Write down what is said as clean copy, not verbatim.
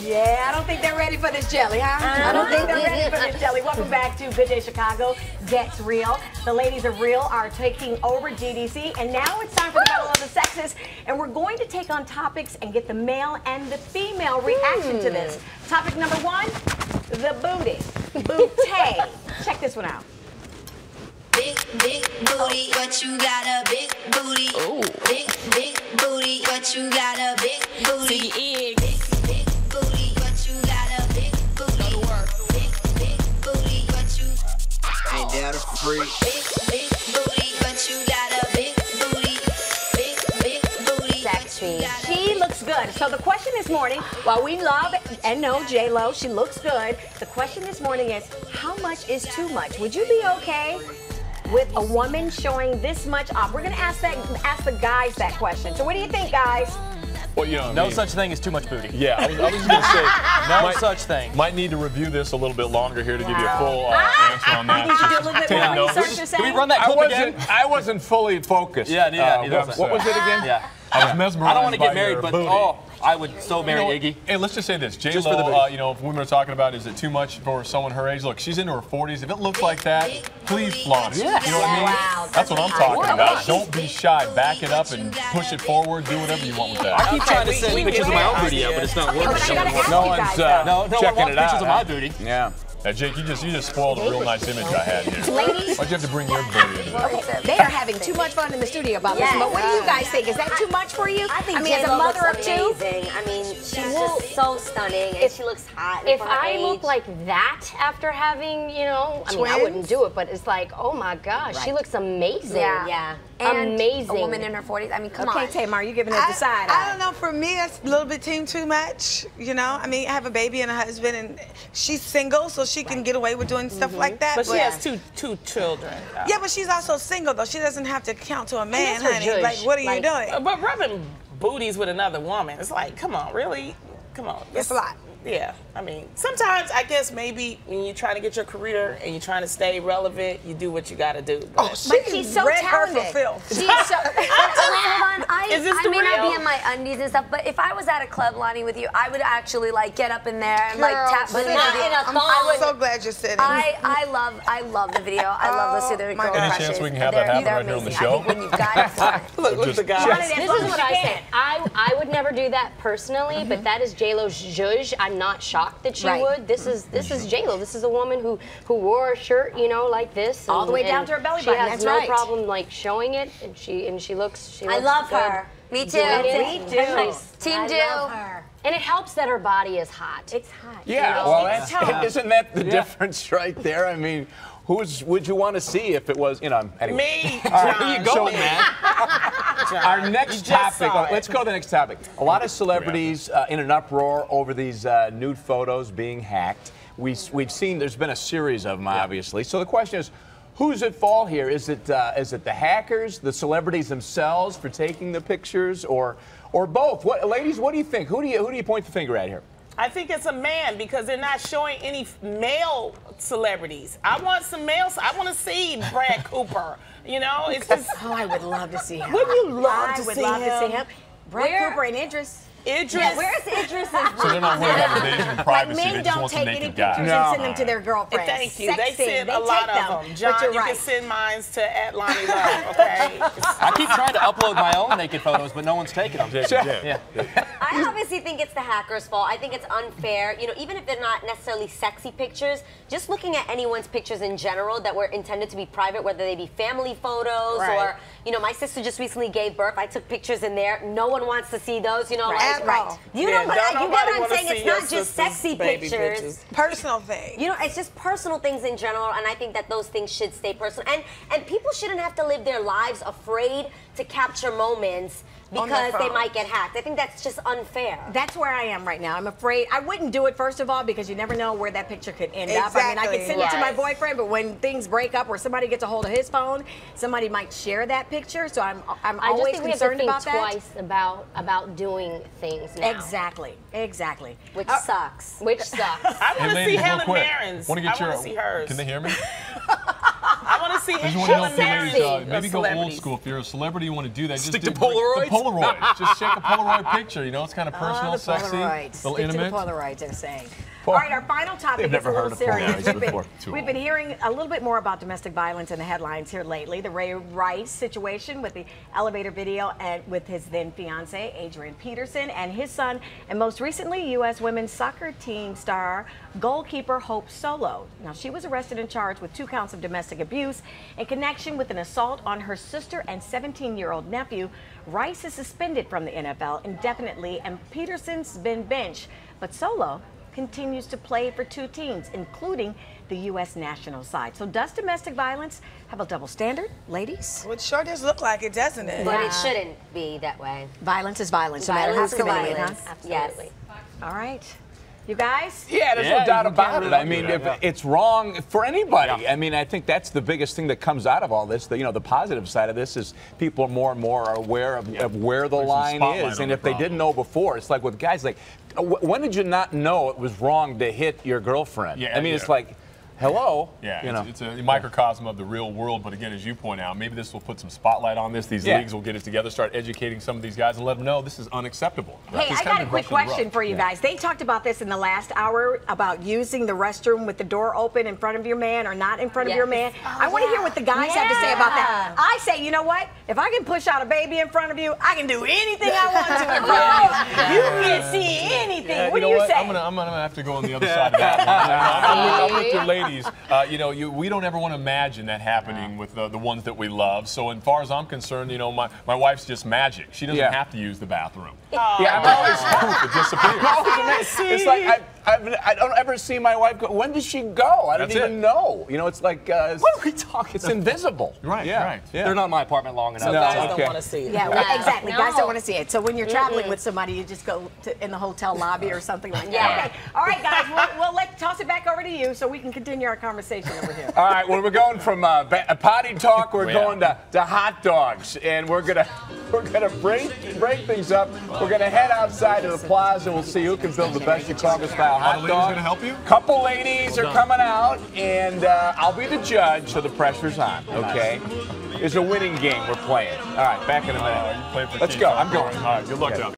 Yeah, I don't think they're ready for this jelly, huh? I don't think they're ready for this jelly. Welcome back to Good Day Chicago Gets Real. The ladies of Real are taking over GDC, and now it's time for the Battle of the Sexes, and we're going to take on topics and get the male and the female reaction to this. Topic number one, the booty. Bootay. Check this one out. Big booty, but you got a big booty. Ooh. Big booty, but you got a big booty. Big booty, but you got a big booty. Go to work. Big booty, but you ain't that a freak. Big booty, but you got a big booty. Big booty, Sexy. She looks good. So the question this morning, while we love and know J-Lo, she looks good. The question this morning is, how much is too much? Would you be okay with a woman showing this much off? We're gonna ask the guys that question. So what do you think, guys? Well, you know, no such thing as too much booty. Yeah, I was just gonna say, no such thing. Might need to review this a little bit longer here to give you a full answer on that. You need to do a little bit more research, you're saying? Can we run that clip again? I wasn't fully focused. Yeah, what was it again? Yeah. I was mesmerized. I don't want to by get married, your but booty. I would so marry Iggy. Hey, let's just say this. Just for the J-Lo, booty. you know, if women are talking about, is it too much for someone her age? Look, she's into her 40s. If it looks like that, please flaunt it. Yeah. You know what I mean? Wow, that's what I'm talking okay. about. Don't be shy. Back it up and push it forward. Do whatever you want with that. I keep trying to send pictures of my own booty out, but it's not Okay, working. but I gotta ask No you one's guys, though. No one checking wants it out. pictures of my booty. Yeah. Jake, you just spoiled a real nice image I had here. Ladies? Why'd you have to bring your booty into this? They are having too much fun in the studio about this, but what do you guys think? Is that too much for you? I think mean, as a J-Lo mother of looks two? amazing. I mean, she's just so stunning, and she looks hot. If for her I age. look like that after having, you know, I mean, I wouldn't do it, but it's like, oh my gosh, she looks amazing. yeah. And Amazing. a woman in her 40s. I mean, come on. Okay, Tamar, you giving it the side I eye. don't know. For me, it's a little bit too much. You know, I mean, I have a baby and a husband, and she's single, so she can get away with doing stuff like that. But she has two children. Yeah, but she's also single, though. She doesn't have to count to a man, that's her honey. judge. Like, what are you Like, doing? But rubbing booties with another woman, it's like, come on, really? Come on. It's a lot. Yeah, I mean, sometimes I guess maybe when you're trying to get your career and you're trying to stay relevant, you do what you got to do. Oh, But she's so read her for talented. filth. She's so. Hold on. Is this I the may not real? be in my undies and stuff, but if I was at a club, Lonnie, with you, I would actually like get up in there and like tap but into not the- in a I'm so glad you're sitting. I love the video. I love the Sue my God. Girl Any crushes. chance we can have They're- that happen they're right here on the amazing. show? I think when you've got it, Look the guy. Run it as This long is as what you I can. say. I would never do that personally, but that is J-Lo's zhuzh. I'm not shocked that she Right. would. This is J-Lo. This is a woman who wore a shirt, you know, like this, All the way down and to her belly She button, has that's no right. problem like showing it, and she looks. I love good. her. Me too. Doing it. Me too. Nice. Team I do. love her. And it helps that her body is hot. It's hot. Yeah, You know, well, it's that's, tough. isn't that the difference right there? I mean, would you want to see if it was, you know, anyway. Me, All right, John. here you go, man. Our next just topic, saw it. let's go to the next topic. A lot of celebrities in an uproar over these nude photos being hacked. We've seen there's been a series of them, obviously. So the question is, who's at fault here? Is it the hackers, the celebrities themselves for taking the pictures, or both? Ladies, what do you think? Who do you point the finger at here? I think it's a man because they're not showing any male celebrities. I want some males. I want to see Brad Cooper. You know, it's just. Oh, I would love to see him. Wouldn't you love I to would see love to see him? him. Brad Cooper and Idris. Idris. Where's Idris? So they're not worried about invasion of Like privacy. men they just don't want some take any naked pictures guys. and send them to their girlfriends. Thank you. They Sexting, send they a lot take of them. But John, you're you right. can send mine to @Lonnie Love, okay? I keep trying to upload my own naked photos, but no one's taking them. Yeah. I obviously think it's the hacker's fault. I think it's unfair. You know, even if they're not necessarily sexy pictures, just looking at anyone's pictures in general that were intended to be private, whether they be family photos Right. or, you know, my sister just recently gave birth. I took pictures in there. No one wants to see those, you know. Right. Like, Right. You Yeah, know, but don't you get nobody what I'm wanna saying? see It's your not just sister's sexy baby pictures. Personal thing. You know, it's just personal things in general, and I think that those things should stay personal. And people shouldn't have to live their lives afraid to capture moments On their because they phone. might get hacked. I think that's just unfair. That's where I am right now. I'm afraid. I wouldn't do it, first of all, because you never know where that picture could end up. I mean, I could Exactly. send it to my Right. boyfriend, but when things break up or somebody gets a hold of his phone, somebody might share that picture. So I'm I just always think we have to concerned think about that. twice about doing things now. Exactly. Exactly. Which sucks. Which sucks. I want to see ladies, real Helen quick. Mirren's. Wanna I get want to see hers. Can they hear me? I want to see I just him want to know if marriage. you ladies, maybe go old school. If you're a celebrity, you want to do that. Stick just to do Polaroids? The Polaroids. Just take a Polaroid picture. You know, it's kind of personal, the sexy, Polaroids. a Stick little intimate. to the Polaroids, they're saying. All right, our final topic They've is never a little heard of serious. Polaroids before. We've been hearing a little bit more about domestic violence in the headlines here lately. The Ray Rice situation with the elevator video and with his then fiance, Adrian Peterson, and his son, and most recently, U.S. women's soccer team star, goalkeeper Hope Solo. Now, she was arrested and charged with 2 counts of domestic abuse in connection with an assault on her sister and 17-year-old nephew. Rice is suspended from the NFL indefinitely, and Peterson's been benched, but Solo continues to play for 2 teams, including the U.S. national side. So does domestic violence have a double standard, ladies? Well, it sure does look like it, doesn't it? But it shouldn't be that way. Violence is violence, no matter how Violence is committed it, huh? violence. Absolutely. All right. You guys? Yeah, there's Yeah, no doubt you about can't it. really I mean, do that, it's wrong for anybody. Yeah. I mean, I think that's the biggest thing that comes out of all this. The positive side of this is people more and more are aware of where the There's some line spotlight is. on And the if they problem. didn't know before, it's like with guys like, when did you not know it was wrong to hit your girlfriend? Yeah, I mean, yeah. it's like, hello. Yeah, it's a microcosm of the real world, but again, as you point out, maybe this will put some spotlight on this. These leagues will get it together, start educating some of these guys, and let them know this is unacceptable. Hey, It's I kind got of a quick brush under the question rug. for you guys. They talked about this in the last hour about using the restroom with the door open in front of your man or not in front of your man. I want to hear what the guys have to say about that. I say, you know what? If I can push out a baby in front of you, I can do anything I want to in front of you. You can't see anything. Yeah, What do you know you what? say? I'm gonna have to go on the other side of that one. I'm with you ladies. We don't ever want to imagine that happening with the ones that we love. So as far as I'm concerned, my wife's just magic. She doesn't have to use the bathroom. Yeah, I'm always Poof, it disappears. It's like I don't ever see my wife go. When does she go? I don't That's even it. know. It's like what are we talking? It's invisible. Right, Yeah. right. Yeah. They're not in my apartment long enough. So guys okay. don't want to see it. Yeah, well, exactly. No. Guys don't want to see it. So when you're traveling with somebody, you just go in the hotel lobby or something like that. Okay. All right, guys. We'll toss it back over to you so we can continue our conversation over here. All right, well, we're going from potty talk. We're going to hot dogs, and we're gonna break things up. We're gonna head outside to the plaza. We'll see who can build the best Chicago-style hot ladies dog. gonna help you? Couple ladies are coming out, and I'll be the judge, so the pressure's on. Okay, it's a winning game we're playing. All right, back in a minute. You playing for Let's Team go. Tom. I'm going. All right, good luck, Okay. John.